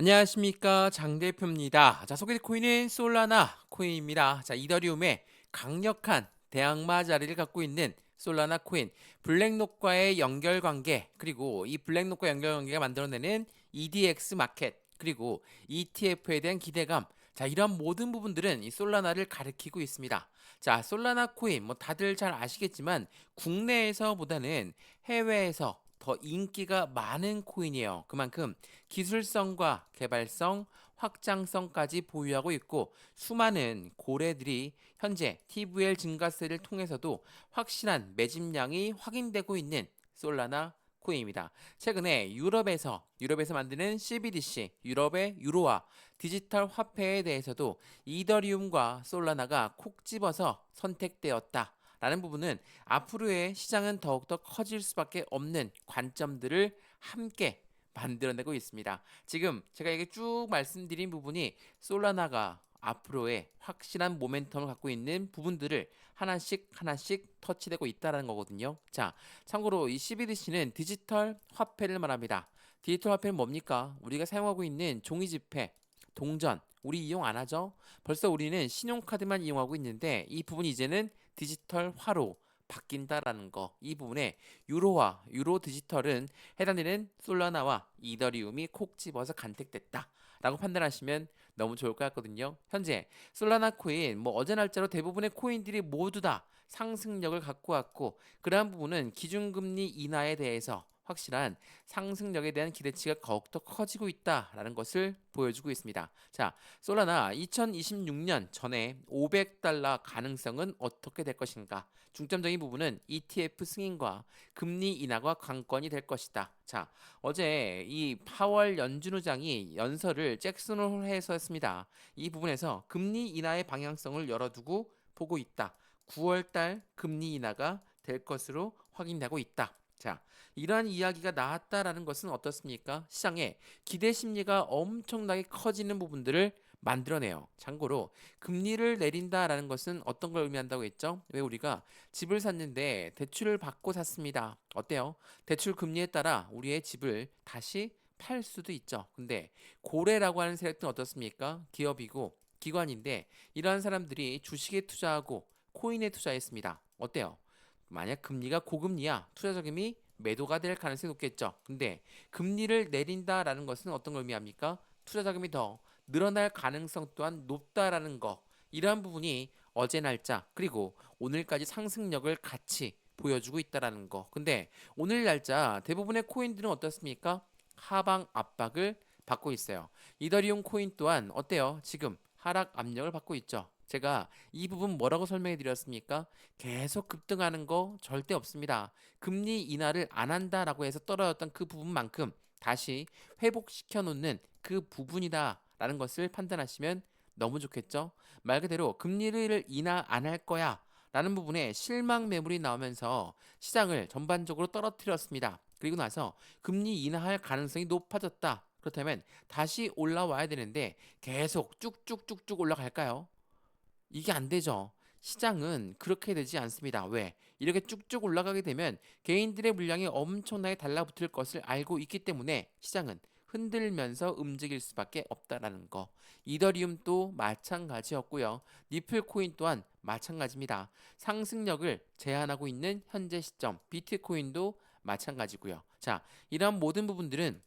안녕하십니까 장 대표입니다. 자, 소개될 코인은 솔라나 코인입니다. 자, 이더리움의 강력한 대항마 자리를 갖고 있는 솔라나 코인, 블랙록과의 연결 관계, 그리고 이 블랙록과 연결 관계가 만들어내는 EDX 마켓, 그리고 ETF에 대한 기대감. 자, 이런 모든 부분들은 이 솔라나를 가리키고 있습니다. 자, 솔라나 코인 뭐 다들 잘 아시겠지만 국내에서보다는 해외에서 더 인기가 많은 코인이에요. 그만큼 기술성과 개발성, 확장성까지 보유하고 있고 수많은 고래들이 현재 TVL 증가세를 통해서도 확실한 매집량이 확인되고 있는 솔라나 코인입니다. 최근에 유럽에서 만드는 CBDC, 유럽의 유로화, 디지털 화폐에 대해서도 이더리움과 솔라나가 콕 집어서 선택되었다. 라는 부분은 앞으로의 시장은 더욱더 커질 수밖에 없는 관점들을 함께 만들어내고 있습니다. 지금 제가 이게 쭉 말씀드린 부분이 솔라나가 앞으로의 확실한 모멘텀을 갖고 있는 부분들을 하나씩 하나씩 터치되고 있다는 거거든요. 자, 참고로 이 CBDC는 디지털 화폐를 말합니다. 디지털 화폐는 뭡니까? 우리가 사용하고 있는 종이 지폐, 동전, 우리 이용 안 하죠? 벌써 우리는 신용카드만 이용하고 있는데 이 부분이 이제는 디지털화로 바뀐다라는 거. 이 부분에 유로화, 유로 디지털은 해당되는 솔라나와 이더리움이 콕 집어서 간택됐다. 라고 판단하시면 너무 좋을 것 같거든요. 현재 솔라나 코인, 뭐 어제 날짜로 대부분의 코인들이 모두 다 상승력을 갖고 왔고, 그러한 부분은 기준금리 인하에 대해서 확실한 상승력에 대한 기대치가 더욱더 커지고 있다라는 것을 보여주고 있습니다. 자, 솔라나 2026년 전에 $500 가능성은 어떻게 될 것인가? 중점적인 부분은 ETF 승인과 금리 인하가 관건이 될 것이다. 자, 어제 이 파월 연준 의장이 연설을 잭슨홀에서 했습니다. 이 부분에서 금리 인하의 방향성을 열어두고 보고 있다. 9월 달 금리 인하가 될 것으로 확인되고 있다. 자, 이러한 이야기가 나왔다라는 것은 어떻습니까? 시장에 기대 심리가 엄청나게 커지는 부분들을 만들어내요. 참고로 금리를 내린다라는 것은 어떤 걸 의미한다고 했죠? 왜 우리가 집을 샀는데 대출을 받고 샀습니다. 어때요? 대출 금리에 따라 우리의 집을 다시 팔 수도 있죠. 근데 고래라고 하는 세력들은 어떻습니까? 기업이고 기관인데 이러한 사람들이 주식에 투자하고 코인에 투자했습니다. 어때요? 만약 금리가 고금리야 투자 자금이 매도가 될 가능성이 높겠죠. 근데 금리를 내린다라는 것은 어떤 걸 의미합니까? 투자 자금이 더 늘어날 가능성 또한 높다라는 거. 이러한 부분이 어제 날짜 그리고 오늘까지 상승력을 같이 보여주고 있다라는 거. 근데 오늘 날짜 대부분의 코인들은 어떻습니까? 하방 압박을 받고 있어요. 이더리움 코인 또한 어때요? 지금 하락 압력을 받고 있죠. 제가 이 부분 뭐라고 설명해 드렸습니까? 계속 급등하는 거 절대 없습니다. 금리 인하를 안 한다라고 해서 떨어졌던 그 부분만큼 다시 회복시켜 놓는 그 부분이다라는 것을 판단하시면 너무 좋겠죠? 말 그대로 금리를 인하 안 할 거야 라는 부분에 실망 매물이 나오면서 시장을 전반적으로 떨어뜨렸습니다. 그리고 나서 금리 인하할 가능성이 높아졌다. 그렇다면 다시 올라와야 되는데 계속 쭉쭉쭉쭉 올라갈까요? 이게 안 되죠. 시장은 그렇게 되지 않습니다. 왜? 이렇게 쭉쭉 올라가게 되면 개인들의 물량이 엄청나게 달라붙을 것을 알고 있기 때문에 시장은 흔들면서 움직일 수밖에 없다라는 거. 이더리움도 마찬가지였고요. 니플 코인 또한 마찬가지입니다. 상승력을 제한하고 있는 현재 시점, 비트코인도 마찬가지고요. 자, 이러한 모든 부분들은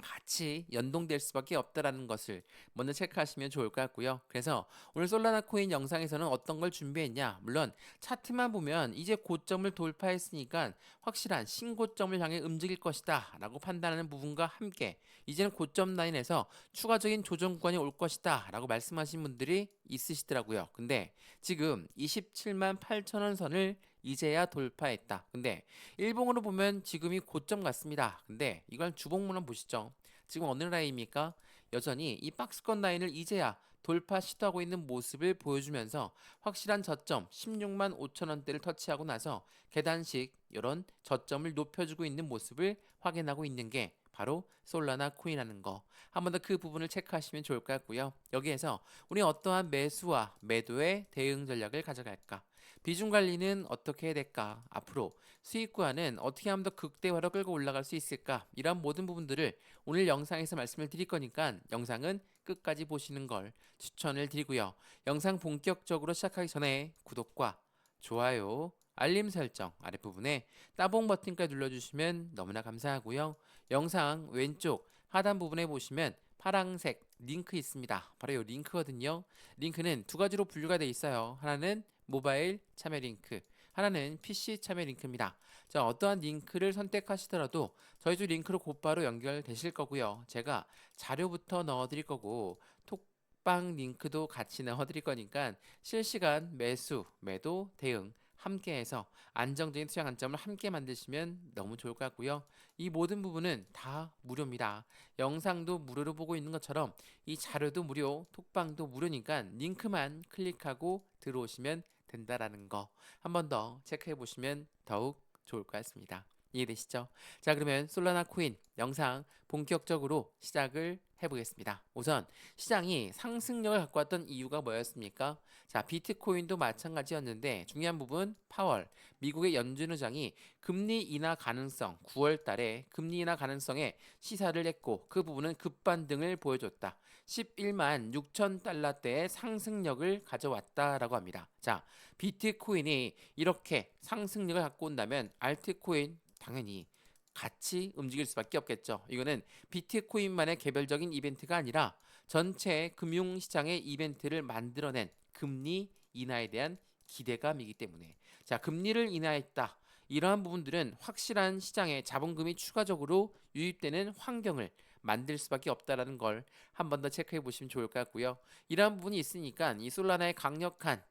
같이 연동될 수밖에 없다라는 것을 먼저 체크하시면 좋을 것 같고요. 그래서 오늘 솔라나 코인 영상에서는 어떤 걸 준비했냐? 물론 차트만 보면 이제 고점을 돌파했으니까 확실한 신고점을 향해 움직일 것이다 라고 판단하는 부분과 함께 이제는 고점 라인에서 추가적인 조정 구간이 올 것이다 라고 말씀하신 분들이 있으시더라고요. 근데 지금 27만 8천 원 선을 이제야 돌파했다. 근데 일봉으로 보면 지금이 고점 같습니다. 근데 이걸 주봉문 한번 보시죠. 지금 어느 라인입니까? 여전히 이 박스권 라인을 이제야 돌파 시도하고 있는 모습을 보여주면서 확실한 저점 16만 5천 원대를 터치하고 나서 계단식 이런 저점을 높여주고 있는 모습을 확인하고 있는 게 바로 솔라나 코인하는 거. 한 번 더 그 부분을 체크하시면 좋을 것 같고요. 여기에서 우리 어떠한 매수와 매도의 대응 전략을 가져갈까? 비중 관리는 어떻게 해야 될까? 앞으로 수익 구간은 어떻게 하면 더 극대화로 끌고 올라갈 수 있을까? 이런 모든 부분들을 오늘 영상에서 말씀을 드릴 거니까 영상은 끝까지 보시는 걸 추천을 드리고요. 영상 본격적으로 시작하기 전에 구독과 좋아요, 알림 설정 아랫부분에 따봉 버튼까지 눌러주시면 너무나 감사하고요. 영상 왼쪽 하단 부분에 보시면 파랑색 링크 있습니다. 바로 이 링크거든요. 링크는 두 가지로 분류가 되어 있어요. 하나는 모바일 참여 링크, 하나는 PC 참여 링크입니다. 자, 어떠한 링크를 선택하시더라도 저희 주 링크로 곧바로 연결되실 거고요. 제가 자료부터 넣어드릴 거고 톡방 링크도 같이 넣어드릴 거니까 실시간 매수, 매도, 대응 함께해서 안정적인 투자 관점을 함께 만드시면 너무 좋을 것 같고요. 이 모든 부분은 다 무료입니다. 영상도 무료로 보고 있는 것처럼 이 자료도 무료, 톡방도 무료니까 링크만 클릭하고 들어오시면 된다라는 거 한 번 더 체크해 보시면 더욱 좋을 것 같습니다. 이해되시죠? 자, 그러면 솔라나 코인 영상 본격적으로 시작을 해보겠습니다. 우선 시장이 상승력을 갖고 왔던 이유가 뭐였습니까? 자, 비트코인도 마찬가지였는데 중요한 부분 파월, 미국의 연준 의장이 금리 인하 가능성, 9월 달에 금리 인하 가능성에 시사를 했고 그 부분은 급반등을 보여줬다. 11만 6천 달러대의 상승력을 가져왔다라고 합니다. 자, 비트코인이 이렇게 상승력을 갖고 온다면 알트코인 당연히 같이 움직일 수밖에 없겠죠. 이거는 비트코인만의 개별적인 이벤트가 아니라 전체 금융시장의 이벤트를 만들어낸 금리 인하에 대한 기대감이기 때문에 자, 금리를 인하했다. 이러한 부분들은 확실한 시장에 자본금이 추가적으로 유입되는 환경을 만들 수밖에 없다라는 걸 한 번 더 체크해 보시면 좋을 것 같고요. 이러한 부분이 있으니까 이 솔라나의 강력한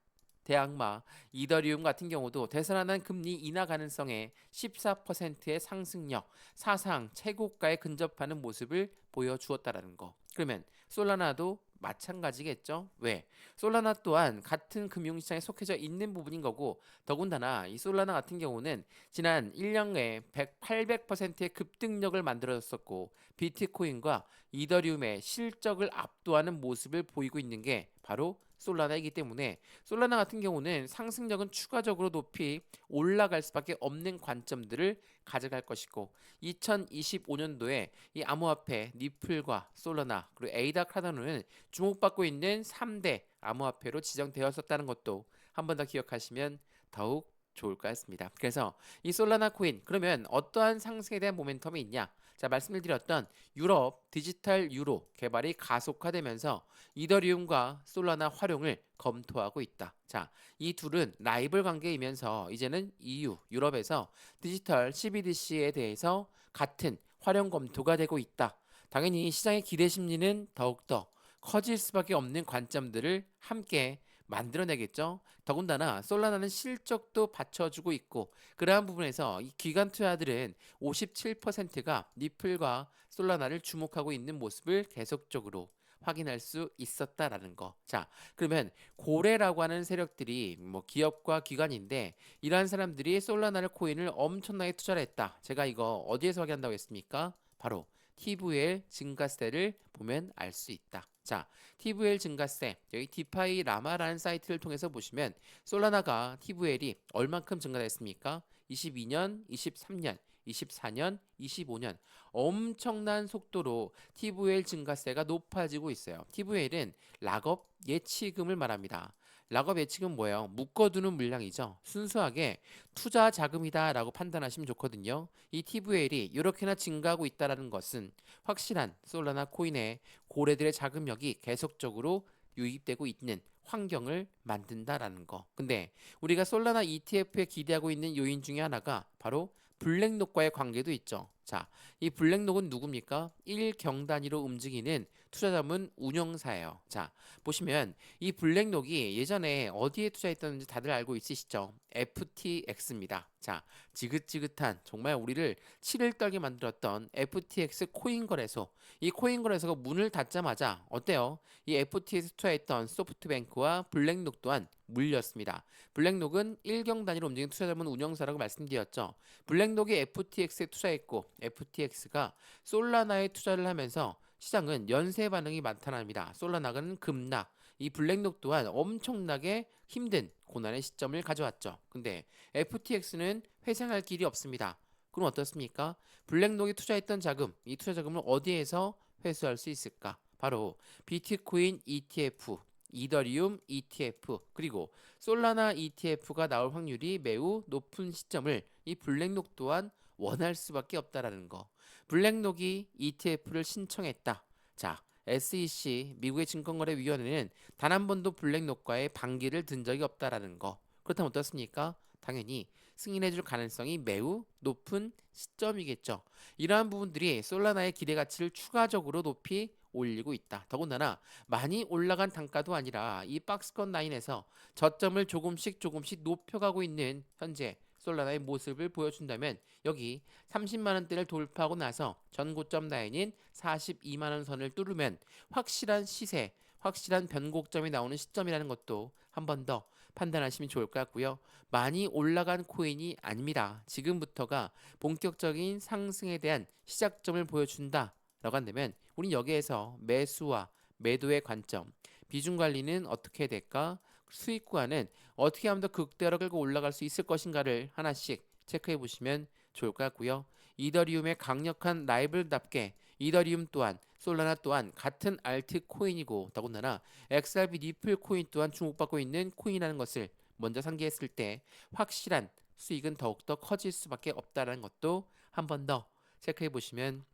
대항마 이더리움 같은 경우도 되살아난 금리 인하 가능성에 14%의 상승력, 사상 최고가에 근접하는 모습을 보여주었다라는 거. 그러면 솔라나도 마찬가지겠죠? 왜? 솔라나 또한 같은 금융시장에 속해져 있는 부분인 거고 더군다나 이 솔라나 같은 경우는 지난 1년에 800%의 급등력을 만들어줬었고 비트코인과 이더리움의 실적을 압도하는 모습을 보이고 있는 게 바로 솔라나이기 때문에 솔라나 같은 경우는 상승력은 추가적으로 높이 올라갈 수밖에 없는 관점들을 가져갈 것이고 2025년도에 이 암호화폐 니플과 솔라나 그리고 에이다 카다노는 주목받고 있는 3대 암호화폐로 지정되었었다는 것도 한 번 더 기억하시면 더욱 좋을 것 같습니다. 그래서 이 솔라나 코인 그러면 어떠한 상승에 대한 모멘텀이 있냐? 자, 말씀을 드렸던 유럽 디지털 유로 개발이 가속화되면서 이더리움과 솔라나 활용을 검토하고 있다. 자, 이 둘은 라이벌 관계이면서 이제는 EU 유럽에서 디지털 CBDC에 대해서 같은 활용 검토가 되고 있다. 당연히 시장의 기대 심리는 더욱더 커질 수밖에 없는 관점들을 함께 만들어내겠죠. 더군다나 솔라나는 실적도 받쳐주고 있고 그러한 부분에서 이 기관 투자들은 57%가 니플과 솔라나를 주목하고 있는 모습을 계속적으로 확인할 수 있었다라는 거. 자, 그러면 고래라고 하는 세력들이 뭐 기업과 기관인데 이러한 사람들이 솔라나를 코인을 엄청나게 투자를 했다. 제가 이거 어디에서 확인한다고 했습니까? 바로 TVL 증가세를 보면 알 수 있다. 자, TVL 증가세 여기 디파이 라마라는 사이트를 통해서 보시면 솔라나가 TVL이 얼만큼 증가됐습니까? 22년, 23년, 24년, 25년 엄청난 속도로 TVL 증가세가 높아지고 있어요. TVL은 락업 예치금을 말합니다. 락업 예치금 뭐예요? 묶어두는 물량이죠. 순수하게 투자 자금이다라고 판단하시면 좋거든요. 이 TVL이 이렇게나 증가하고 있다는 것은 확실한 솔라나 코인의 고래들의 자금력이 계속적으로 유입되고 있는 환경을 만든다라는 거. 근데 우리가 솔라나 ETF에 기대하고 있는 요인 중에 하나가 바로 블랙록과의 관계도 있죠. 자, 이 블랙록은 누굽니까? 1경 단위로 움직이는 투자자문 운영사예요. 자, 보시면 이 블랙록이 예전에 어디에 투자했었는지 다들 알고 있으시죠? FTX입니다. 자, 지긋지긋한 정말 우리를 치를 떨게 만들었던 FTX 코인 거래소. 이 코인 거래소가 문을 닫자마자 어때요? 이 FTX 투자했던 소프트뱅크와 블랙록 또한 물렸습니다. 블랙록은 1경 단위로 움직이는 투자자문 운영사라고 말씀드렸죠. 블랙록이 FTX에 투자했고 FTX가 솔라나에 투자를 하면서 시장은 연쇄 반응이 나타납니다. 솔라나는 급락, 이 블랙록 또한 엄청나게 힘든 고난의 시점을 가져왔죠. 근데 FTX는 회생할 길이 없습니다. 그럼 어떻습니까? 블랙록이 투자했던 자금, 이 투자 자금을 어디에서 회수할 수 있을까? 바로 비트코인 ETF, 이더리움 ETF, 그리고 솔라나 ETF가 나올 확률이 매우 높은 시점을 이 블랙록 또한 원할 수밖에 없다라는 거. 블랙록이 ETF를 신청했다. 자, SEC 미국의 증권거래위원회는 단 한 번도 블랙록과의 반기를 든 적이 없다라는 거. 그렇다면 어떻습니까? 당연히 승인해줄 가능성이 매우 높은 시점이겠죠. 이러한 부분들이 솔라나의 기대 가치를 추가적으로 높이 올리고 있다. 더군다나 많이 올라간 단가도 아니라 이 박스권 라인에서 저점을 조금씩 높여가고 있는 현재 솔라나의 모습을 보여준다면 여기 30만 원대를 돌파하고 나서 전고점 라인인 42만 원 선을 뚫으면 확실한 시세, 확실한 변곡점이 나오는 시점이라는 것도 한 번 더 판단하시면 좋을 것 같고요. 많이 올라간 코인이 아닙니다. 지금부터가 본격적인 상승에 대한 시작점을 보여준다. 라고 한다면 우린 여기에서 매수와 매도의 관점, 비중 관리는 어떻게 해야 될까? 수익 구간은 어떻게 하면 더 극대화로 끌고 올라갈 수 있을 것인가를 하나씩 체크해 보시면 좋을 것 같고요. 이더리움의 강력한 라이벌답게 이더리움 또한 솔라나 또한 같은 알트 코인이고 더군다나 XRP 리플 코인 또한 주목받고 있는 코인이라는 것을 먼저 상기했을 때 확실한 수익은 더욱더 커질 수밖에 없다는 것도 한 번 더 체크해 보시면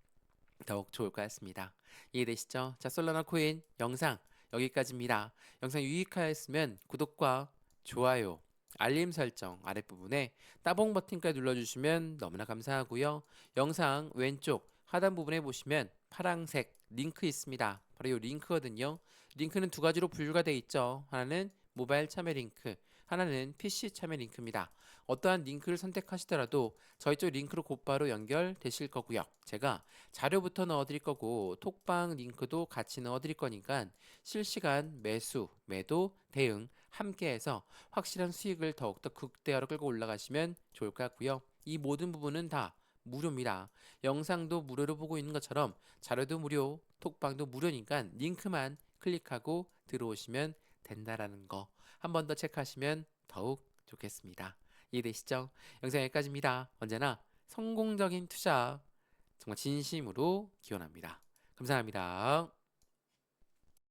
더욱 좋을 것 같습니다. 이해되시죠? 자, 솔라나 코인 영상 여기까지입니다. 영상 유익하였으면 구독과 좋아요, 알림 설정 아랫부분에 따봉 버튼까지 눌러주시면 너무나 감사하고요. 영상 왼쪽 하단 부분에 보시면 파란색 링크 있습니다. 바로 이 링크거든요. 링크는 두 가지로 분류가 되어 있죠. 하나는 모바일 참여 링크, 하나는 PC 참여 링크입니다. 어떠한 링크를 선택하시더라도 저희 쪽 링크로 곧바로 연결되실 거고요. 제가 자료부터 넣어드릴 거고 톡방 링크도 같이 넣어드릴 거니까 실시간 매수, 매도, 대응 함께해서 확실한 수익을 더욱더 극대화로 끌고 올라가시면 좋을 것 같고요. 이 모든 부분은 다 무료입니다. 영상도 무료로 보고 있는 것처럼 자료도 무료, 톡방도 무료니까 링크만 클릭하고 들어오시면 된다라는 거 한 번 더 체크하시면 더욱 좋겠습니다. 이해되시죠? 영상 여기까지입니다. 언제나 성공적인 투자 정말 진심으로 기원합니다. 감사합니다.